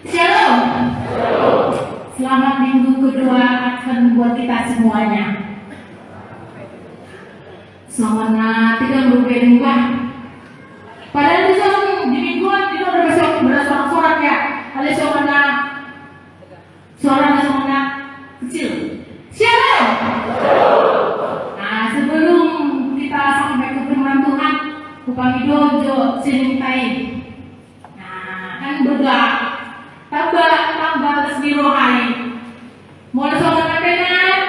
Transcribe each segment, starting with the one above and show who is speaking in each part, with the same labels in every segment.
Speaker 1: Shalom. Selamat minggu kedua Advent buat kita semuanya. Semangat tidak berubah. Padahal itu di mingguan itu ada bersorak-sorak ya. Ada suara kecil. Shalom. Nah, sebelum kita sampai ke firman Tuhan, kupangi dojo sintai. Nah, kan berdoa. Tambah resmi rohani. Mau sobat benar,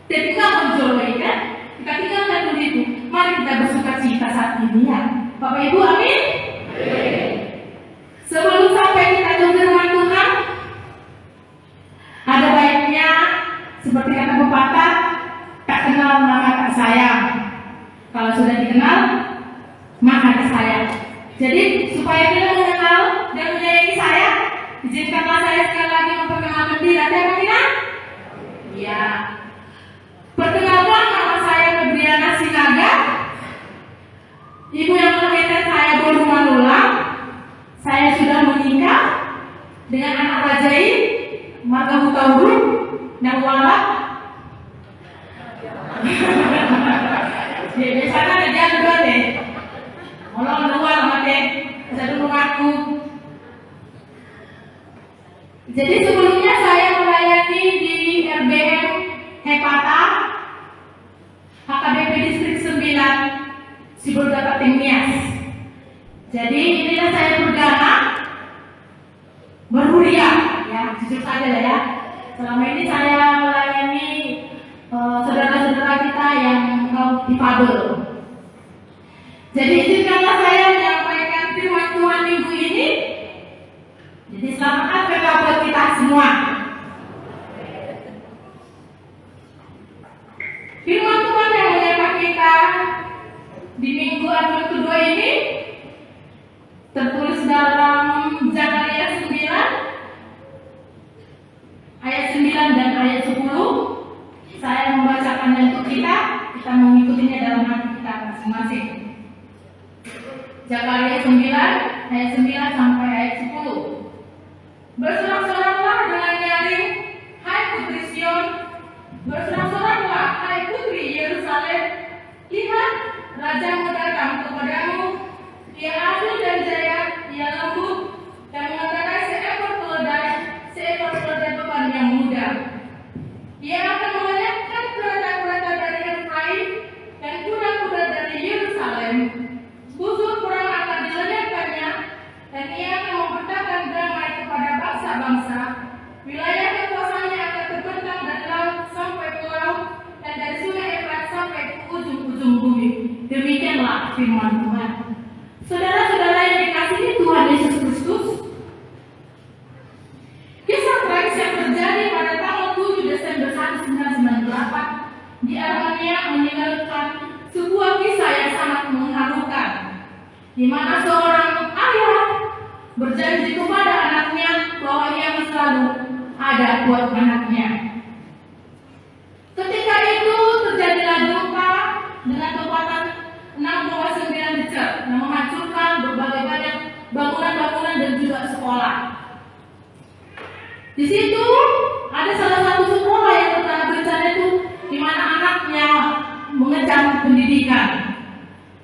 Speaker 1: ketika muncul kan, kita tinggalkan dulu itu. Mari kita bersuka cita saat ini ya, Bapak Ibu, amin. Sebelum sampai kita ke firman Tuhan, ada baiknya seperti kata pepatah, tak kenal maka tak sayang. Kalau sudah dikenal, maka tak sayang. Jadi supaya kita mengenal dan menyayangi saya, izinkanlah saya sekali lagi memperkenalkan diri. Ada yang tidak? Ya. Perkenalkan, nama saya Febriana Sinaga. Ibu yang melahirkan saya Bolu Manula. Saya sudah menikah dengan anak Rajai, Marga Hutauru, dan Wala. Di sana ada jalan deh. Molong luar mate, saya dulu ngaku. Jadi sebelumnya saya melayani di RBM Hepata HKBP Distrik 9 Sibolga Tingmias. Jadi inilah saya perdana berhuria ya, jujur saja ya. Selama ini saya melayani saudara-saudara kita yang difabel. Jadi izinkanlah saya menyampaikan firman Tuhan minggu ini. Jadi selamat Advent buat kita semua. Firman Tuhan yang menyapa kita di minggu Advent kedua ini tertulis dalam Zakaria 9 ayat 9 dan ayat 10. Saya membacakannya untuk kita mengikutinya dalam hati kita masing-masing. Zakaria 9 ayat 9 sampai ayat 10. Bersorak-soraklah dengan nyaring, hai putri Sion. Bersorak-soraklah, hai putri Yerusalem. Lihat, rajamu datang kepadamu. Ia adil dan jaya, ia lembut dan mengendarai seekor keledai beban yang muda. Ia akan melenyapkan kereta-kereta dari Efraim dan kuda-kuda dari Yerusalem. Busur perang akan dilenyapkannya, dan ia akan membentangkan damai kepada bangsa-bangsa. Wilayah kekuasaannya akan terbentang dari laut sampai ke laut, dan dari sungai Efrat sampai ke ujung-ujung bumi. Demikianlah firman Tuhan. Saudara-saudara yang dikasihi Tuhan Yesus Kristus, kisah tragis yang terjadi pada tanggal 7 Desember 1998 di Armenia meninggalkan sebuah kisah yang sangat mengharukan, di mana seorang ayah berjanji kepada anaknya bahwa ia selalu ada buat anaknya. Ketika itu terjadilah gempa dengan kekuatan 6,9 Richter yang menghancurkan berbagai banyak bangunan-bangunan dan juga sekolah. Di situ ada salah satu sekolah yang terkena bencana itu, di mana anaknya mengejar pendidikan.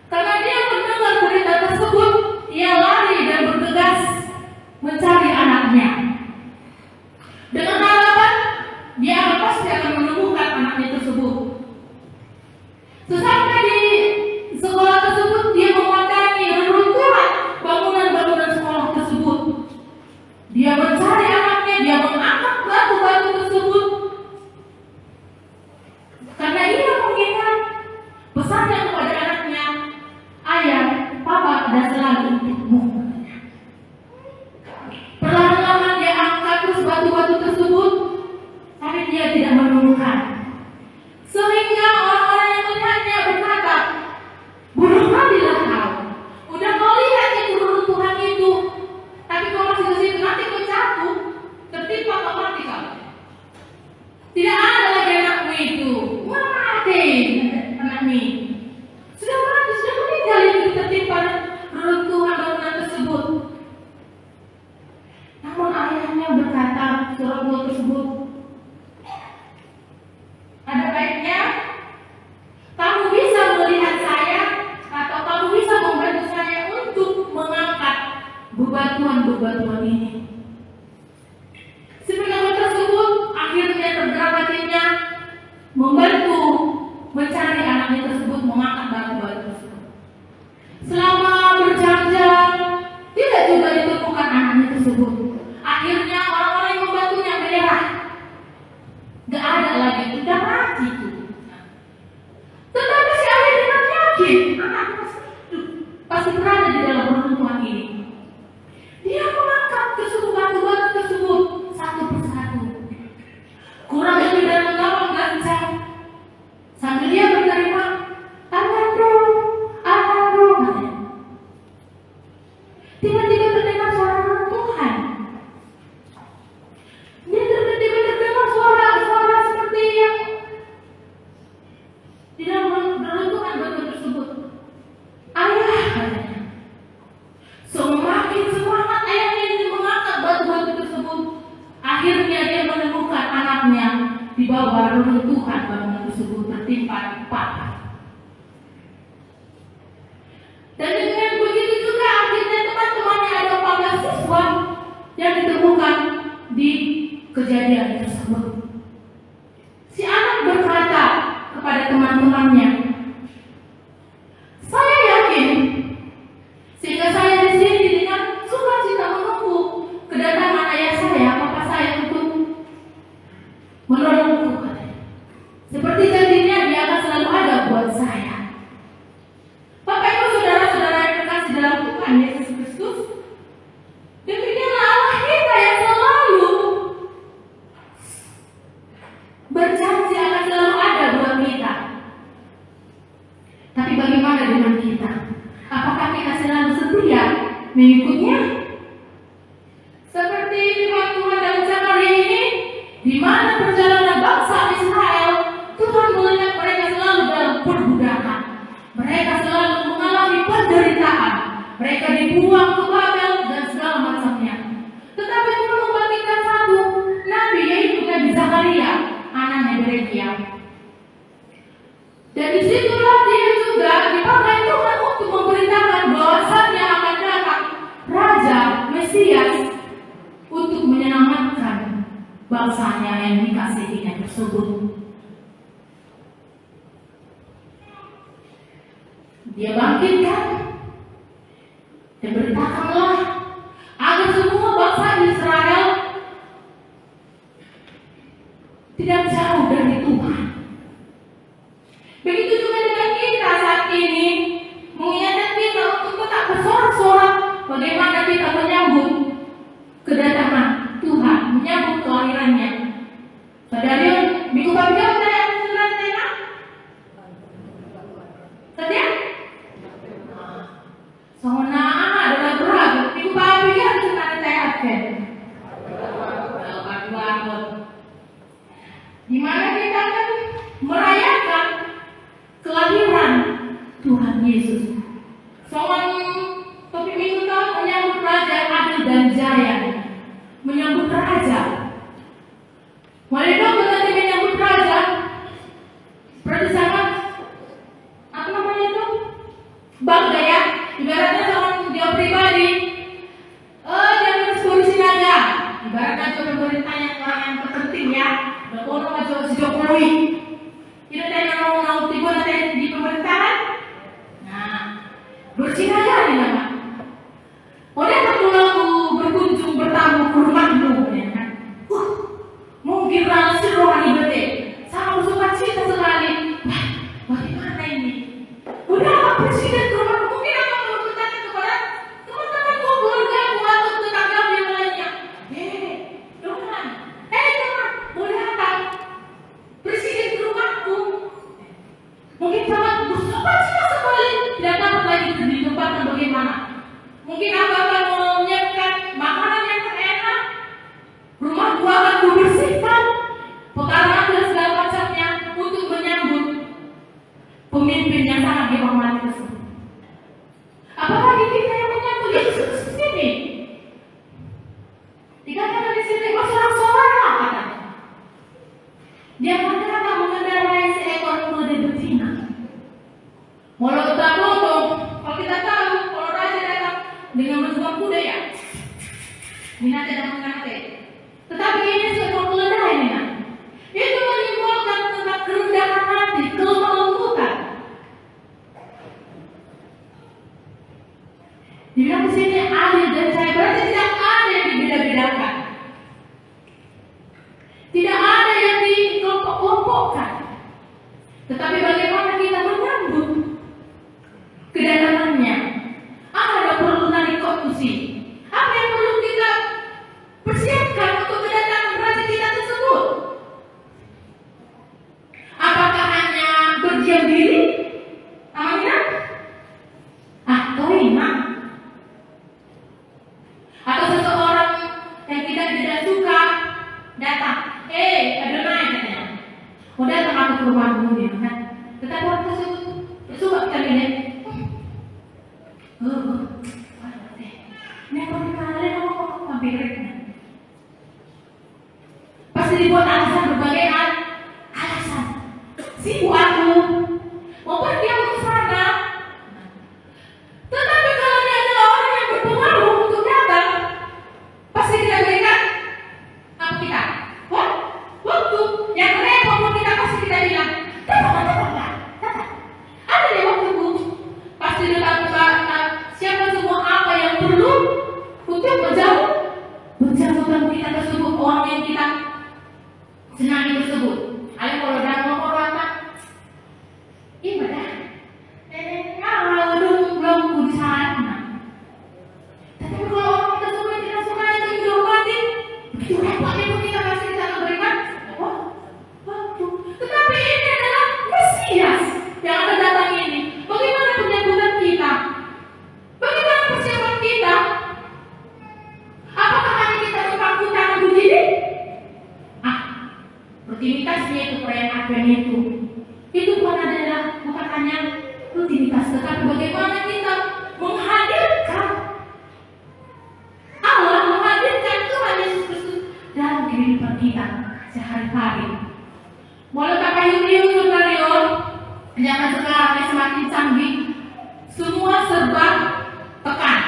Speaker 1: Karena dia mendengar berita tersebut, ia lari dan bergegas mencari anaknya. Dengan harapan dia pasti akan menemukan anaknya tersebut. Sesampai di sekolah tersebut, dia memandangi reruntuhan bangunan-bangunan sekolah tersebut. Dia mencari anaknya, dia mengangkat batu-batu tersebut. Karena ia mengingat pesannya kepada anaknya, ayah, papa ada selalu untukmu. Perlahan-lahan dia angkat terus batu-batu tersebut, tapi dia tidak menemukan. Sehingga orang-orang yang melihatnya berkata, bodoh kalilah kau. Udah kau lihat itu reruntuhan itu, tapi kau masih ke situ, nanti kau jatuh, tertimpa kau mati kau. Tidak ada lagi anakmu itu. Mati anakmu. Sudah mati, sudah meninggal itu tertimpa reruntuhan bebatuan ini. Si penambang tersebut akhirnya tergerak hatinya membantu mencari anaknya tersebut, mengangkat batu-batu tersebut. Selama berjam-jam tidak juga ditemukan anaknya tersebut. Akhirnya orang-orang yang membantunya menyerah. Gak ada lagi, udah mati itu. Tetapi si ayah dengan yakin anaknya pasti berada di dalam perempuan ini. Dia mengangkat tersebut batu-batu tersebut satu persatu. Kurang lebih dalam 18 jam sambil dia menerima Anandro. Tiba-tiba terdengar suara Tuhan. Dia tiba-tiba terdengar suara seperti yang di dalam reruntuhan batu tersebut. Ayah, katanya. Semakin semangat ayahnya ini mengangkat batu-batu tersebut. Akhirnya dia menemukan anaknya di bawah reruntuhan bangunan tersebut tertimpa patah. Dan dengan begitu juga akhirnya teman-temannya ada 14 siswa yang ditemukan di kejadian tersebut. Si anak berkata kepada teman-temannya, saya yakin sehingga saya di sini dengan sukacita menunggu kedatangan ayah saya, papa saya untuk menolongku. Seperti janjinya dia akan selalu ada buat saya. Bapak Ibu saudara-saudara yang terkasih dalam Tuhan Yesus Kristus, demikianlah Allah kita yang selalu berjanji akan selalu ada buat kita. Tapi bagaimana dengan kita? Apakah kita selalu setia mengikutnya? Seperti firman Tuhan dalam ucapan hari ini, di mana perjalanan bangsa Israel, Tuhan melihat mereka selalu dalam perbudakan. Mereka selalu mengalami penderitaan. Mereka dibuang ke Babel dan segala macamnya. Tetapi Tuhan membangkitkan satu nabi, yaitu Nabi Zakaria, anaknya Berekia. Dan disitulah dia juga dipakai Tuhan untuk memberitakan bahwasannya akan datang Raja Mesias untuk menyelamatkan bangsanya yang dikasihinya tersebut. Dia bangkitkan dan beritakanlah agar semua bangsa Israel tidak jauh dari Tuhan. Begitu juga dengan kita saat ini, mengingatkan kita untuk tetap bersorak-sorak bagaimana kita menyambut kedatangan Tuhan, menyambut kelahirannya. Saudara, minggu pagi kita yang sudah tenang. Saudara? Soalnya adalah berat. Minggu pagi kita sudah sehat kan? Di mana kita akan merayakan kelahiran Tuhan Yesus. Soalnya topi minggu tahun menyambut Raja yang adil dan jaya, menyambut Raja. Walaupun nanti menyambut Raja, seperti sangat apa namanya itu? Bangga ya. Ibaratnya sama dia pribadi, jangan polisi naga. Ibaratnya coba beritanya orang yang terpenting ya. Kalau maju si Jokowi, kita tanya mau tiba nanti di pemerintahan. Nah, bersih aja nih nama. Orang tertulang berkunjung bertamu ke rumahmu, ya kan? dengan mengubah kuda ya. Minat dan mengerti. Tetapi ini sudah kelendahan ini. Itu menyimbolkan tentang kerendahan hati, kelemah lembutan. Dibilang di sini adil dan jaya, berarti tidak ada yang dibeda-bedakan. Tidak ada yang dikelompok-kelompokkan. Tetapi bagaimana kita menyambut kedatangannya? Apa yang perlu narikotusi? Apa yang perlu kita persiapkan untuk kedatangan raja kita tersebut? Apakah hanya berdiam diri? Amin? Atau iman? Atau seseorang yang kita tidak suka datang? Adonai katanya. Mau datang aku ke rumahmu ya kan? Tetapi orang tersebut suka kita lihat. Ini kalau kalian ngomong hampir pasti dibuat alasan berbagai alasan. Sibuk aku, mau pergi aku ke sana. Tetapi kalau dia adalah orang yang berpengaruh untuk datang, pasti kita berikan apa kita? Waktu yang repot kita pasti kita bilang, datang. Ada di waktuku, pasti datang siapa semua apa yang perlu untuk menjauhkan kita tersebut, orang yang kita senangi tersebut. Ayo kalau dah ngomong apa? Ibadah. Belum di sana. Tapi kalau orang tersebut tidak suka itu dihormati, begitu repot itu kita pasti kita berikan waktu. Tetapi ini adalah Mesias yang akan datang ini. Bagaimana penyambutan kita? Bagaimana persiapan kita? Apakah hanya kita berpaku tangan begini? Rutinitasnya itu perayaan Advent itu bukan hanya rutinitas, tetapi bagaimana kita menghadirkan Allah, menghadirkan Tuhan Yesus Kristus dalam kehidupan kita sehari-hari. Mulai kayu saudara, zaman sekarang yang semakin canggih, semua serba tekan.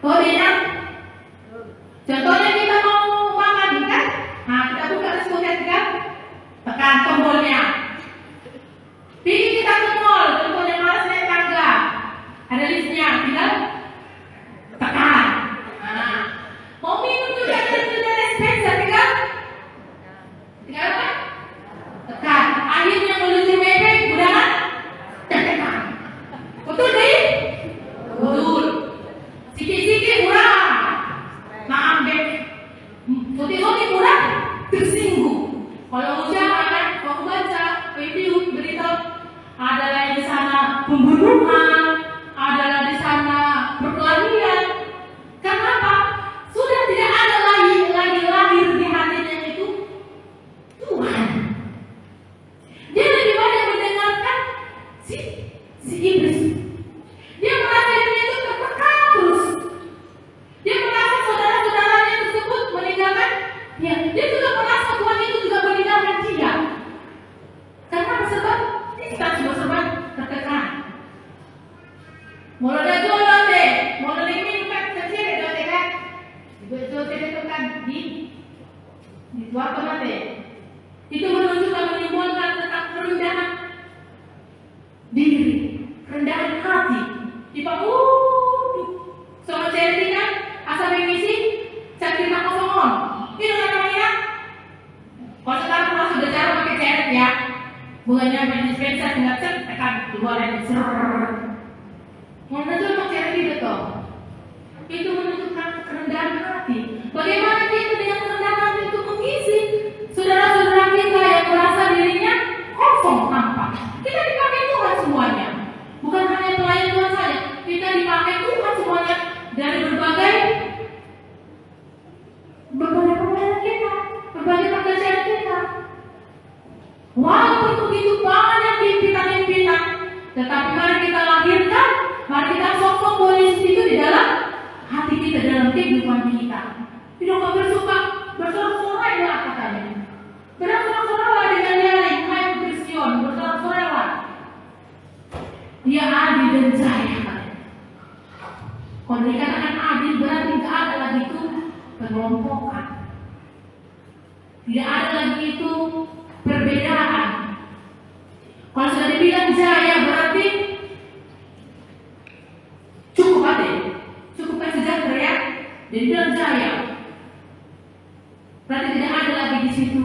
Speaker 1: Tidak? Contohnya kita mau makan kan? Kita buka restoran kan? Tekan tombolnya. Pergi kita ke mall, contohnya malas naik tangga, ada listnya, tinggal tekan. Mau minum juga ada dispenser, tinggal apa? Tekan. Akhirnya menuju bebek, udah tekan. Betul deh? Betul. Sikit-sikit murah. Maaf deh. Putih-putih murah tersinggung. Kalau ucapan mau baca video berita, adalah di sana pembunuhan, adalah di sana perkelahian. Kenapa? Sudah tidak ada lagi lahir di hatinya itu Tuhan. Dia lebih banyak mendengarkan si iblis. Dia merasa dirinya itu tertekan terus. Dia merasa saudara-saudaranya tersebut meninggalkan dia. Dia juga merasa Tuhan itu juga meninggalkan dia. Karena sebab kita sebab tertekan. Mula dah jual deh, mula ini bukan kecil deh kan? Jual itu kan di suatu mati. Itu menunjukkan menimbulkan tentang kerendahan diri, kerendahan hati. Sama charity kan, asal mengisi sakit kosongan. Itu kan namanya. Kalau sekarang kalau sudah cara pakai charity ya, bukannya main dispenser nggak tekan keluar dan menunjukkan charity betul. Itu menunjukkan kerendahan hati. Bagaimana kita dengan kerendahan hati itu mengisi saudara-saudara kita yang merasa dirinya kosong tanpa. Kita dipakai Tuhan semuanya. Bukan hanya pelayan Tuhan saja, kita dipakai Tuhan semuanya dari berbagai pelayan kita, berbagai pekerjaan kita. Walaupun begitu banyak impian-impian, tetapi mari kita lahirkan, mari kita sok-sok bahwa Yesus itu di dalam hati kita, dalam kehidupan kita. Tidak kau bersorak-sorai katanya. Bersorak-sorai dengan nyaring, hai Kristion, bersorak-sorai. Dia adil dan jaya. Kalau dikatakan adil, berarti tidak ada lagi itu pengelompokan. Tidak ada lagi itu perbedaan. Kalau sudah dibilang jaya berarti cukup adil, cukup sejahtera ya. Jadi bilang jaya, berarti tidak ada lagi di situ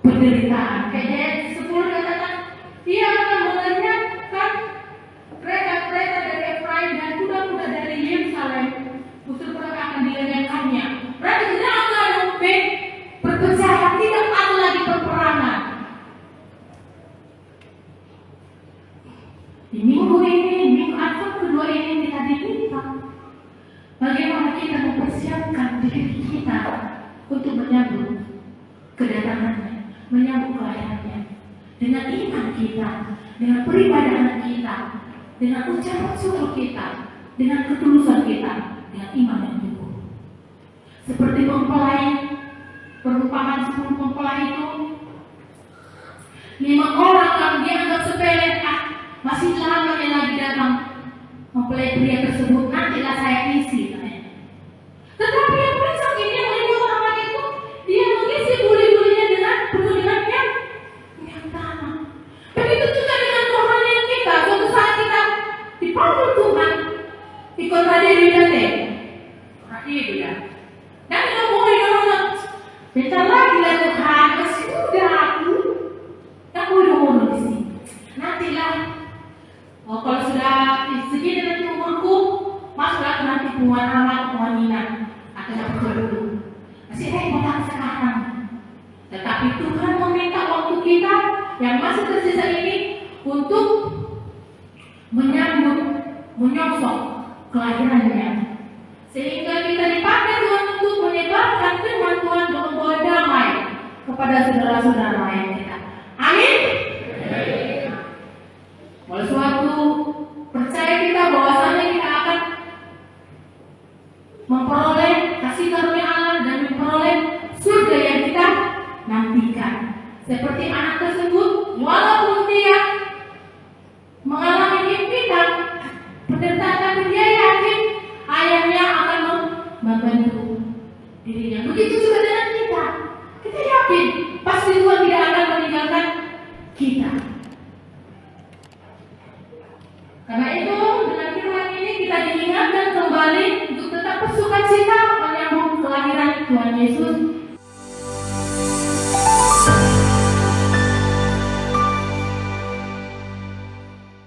Speaker 1: penderitaan. Kayak Jaya 10 katakan, dia akan melenyapkan kereta-kereta dari Efraim dan kuda-kuda dari Yerusalem. Pusur-pusur akan dilenyapkannya. Berarti tidak ada lagi perpecahan, tidak ada lagi peperangan. Di minggu ini, minggu Advent kedua ini kita diminta bagaimana kita mempersiapkan diri kita untuk menyambut kedatangannya, menyambut kelahirannya dengan iman kita, dengan peribadahan kita, dengan ucapan syukur kita, dengan ketulusan kita, dengan iman yang teguh. Seperti mempelai, perumpamaan 10 mempelai itu, 5 orang yang dianggap sepele, masih lama yang lagi datang mempelai pria tersebut, nantilah saya isi. Tetapi yang bijak ini yang 5 orang lagi itu, dia mengisi buli-bulinya penuh dengan minyak tanah. Begitu juga dengan kerohanian kita. Suatu saat kita dipanggil Tuhan, ikut hadir di dalam hadir ya. Dan kita mulai ngomong, bentar lagi lah Tuhan, kasih udah aku udah ngomong di sini. Nantilah, kalau sudah segini nanti umurku, masuklah nanti Tuhan amat, Tuhan Nina akan aku dulu. Masih repot sekarang. Tetapi Tuhan meminta waktu kita yang masih tersisa ini untuk menyambut, menyongsong kelahirannya, sehingga kita dipakai Tuhan untuk menyebarkan firman Tuhan dan membawa damai kepada saudara-saudara yang kita. Amin. Oleh suatu percaya kita bahwasanya kita akan memperoleh kasih karunia Allah dan memperoleh surga yang kita nantikan. Seperti anak tersebut, walaupun dia mengalami impian penderitaan, dia yakin ayahnya akan membantu dirinya. Begitu juga dengan kita. Kita yakin pasti Tuhan tidak akan meninggalkan kita. Karena itu dengan firman ini kita diingatkan kembali untuk tetap bersukacita menyambut kelahiran Tuhan Yesus